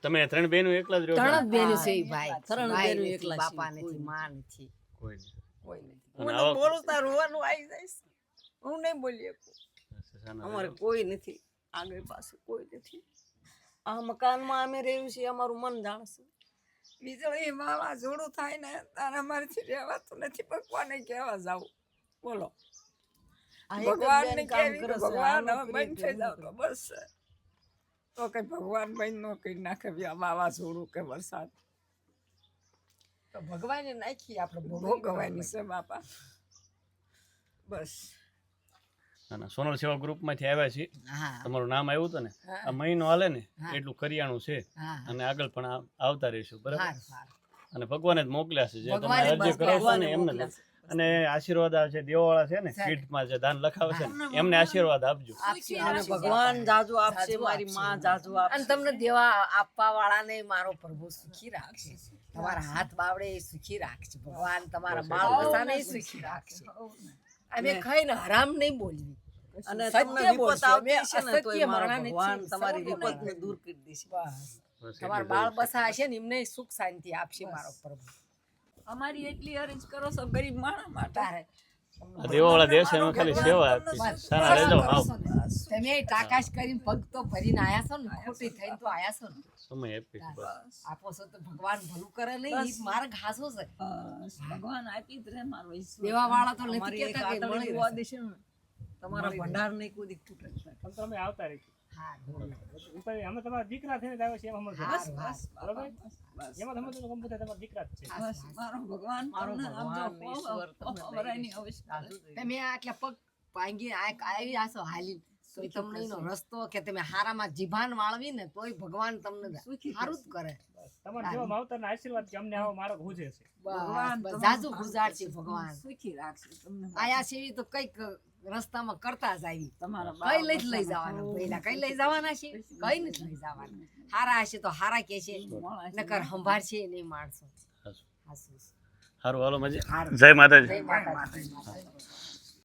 તમે ત્રણ બહેનો એકલા જ રહો છો? ત્રણ જ બેન છે ભાઈ, ત્રણ ભાઈ બેનો નથી, એકલા છે, બાપા નથી, કોઈ માં નથી, કોઈ નહીં. કોઈ નથી. અને હું આવા- બોલું તાર રોવાનું આવી જઈશ, હું નહીં બોલી શકું. શાના અમારે રહો? કોઈ નથી, આગળ પાસે કોઈ નથી. આ મકાનમાં અમે રહ્યું છીએ, અમારું મન જાણશે. વીજળી વાવાઝોડું થાય ને તારે અમારેથી રહેવાતું નથી. ભગવાને કહેવા જાવ, બોલો ભગવાનને કેવી કે ભગવાન હવે બંધ થઈ જાવ તો બસ. તો કઈ ભગવાન બંધ ન કરી નાખે વાવાઝોડું કે વરસાદ. તો ભગવાને નાખી આપણે ભોગવવાની છે બાપા, બસ. ના સોનલ સેવા ગ્રુપમાંથી આવ્યા છીએ. હા તમારું નામ આવ્યું હતું ને, આ મહિનો હાલે ને એટલું કરિયાણું છે હા અને આગળ પણ આવતા રહીશું, બરાબર? હારું, હારું. અને ભગવાને જ મોકલ્યા છે, જે તમે ભગવાને જ અરજી કરો છો મોકલ્યા ને છે, એમને જ. મોકલ્યા અને આશીર્વાદ આવે છે દેવાવાળા છે ને, કીટમાં જે દાન લખાવે છે ને એમને આશીર્વાદ આપજો. આપશે, અને આપશે. ભગવાન જાજુ આપશે, જાજુ મારી આપશે. માં જાજુ અને આપશે. તમને દેવા આપવા વાળાને મારો પ્રભુ સુખી રાખશે, તમારા હાથ બાવડે એ સુખી રાખશે ભગવાન, તમારા બાળ બચ્ચાને સુખી રાખશે. અમે ખાઈને હરામ નહીં બોલવી, અને સત્ય તમને વિપત બોલશું. આવતી અમે છે ને તોય અસત્ય મારો માણસ નથી, ભગવાન તમારી સત્ય વિપતને નહીં. દૂર કરી દેશે. બસ બસ તમારા એટલું બાળ જ. બચ્ચા હશે ને એમને સુખ શાંતિ આપશે મારો પ્રભુ. અમારી એટલી અરજ કરો છો ગરીબ માણસ માટે. તારે આ દેવાવાળા દેશે એમાં ખાલી સેવા આપી. સાના રહેજો, આવ તમે તાકાશ કરીને પગ તો ભરીને આયા છો ને, ખોટી થઈને તો આયા છો ને. સમય આપીશ. બસ આપો છો તો ભગવાન ભલું કરે નહીં, ઈ માર્ગ હાસો છે. બસ, ભગવાન આપી જ રહે મારો ઈશ્વર. દેવા વાળા તો નથી અમારી એક કહેતા કે આતરડી મળી દુઆ રહેશે. દેશે ને, તમારા ભંડાર નહીં કોઈ દી તૂટે. તમે આવતા રહી હા, અમે તમારા દીકરા થઈને જ આવ્યા છીએ એમ સમજો. હારું, હારું. બરોબર? બસ, એમાં તમે તો ગમતું થાય, તમારા દીકરા જ છે. બસ, મારો ભગવાન મારો તમને ભગવાન, આમ જો ઈશ્વર તમને વરાયની અવસ્થા છે. તમે આટલા પગ ભાંગી આવી આસો હાલી તો તમને એનો રસ્તો કે તમે હારામાં જીભાન વાળવી ને તોય ભગવાન તમને સુખી સારું જ કરે. તમારા જેવા માવતરના આશીર્વાદ કે અમને આવો મારો ગુજે છે. ભગવાન બસ, તમને જાજુ ગુજાર છે ભગવાન. સુખી રાખશે તમને. આયા સેવી તો કઈક રસ્તામાં કરતા જ આવી, તમારા કઈ લઈ જ લઈ જવાના, પહેલા કઈ લઈ જવાના છે, કઈ નથી લઈ જવાના. હારા હશે તો હારા કે છે, નકર સંભાળ છે નહીં માણસો. હાચું. હાચું છે. સારું, હાલો મજા. જય માતાજી. જય માતાજી.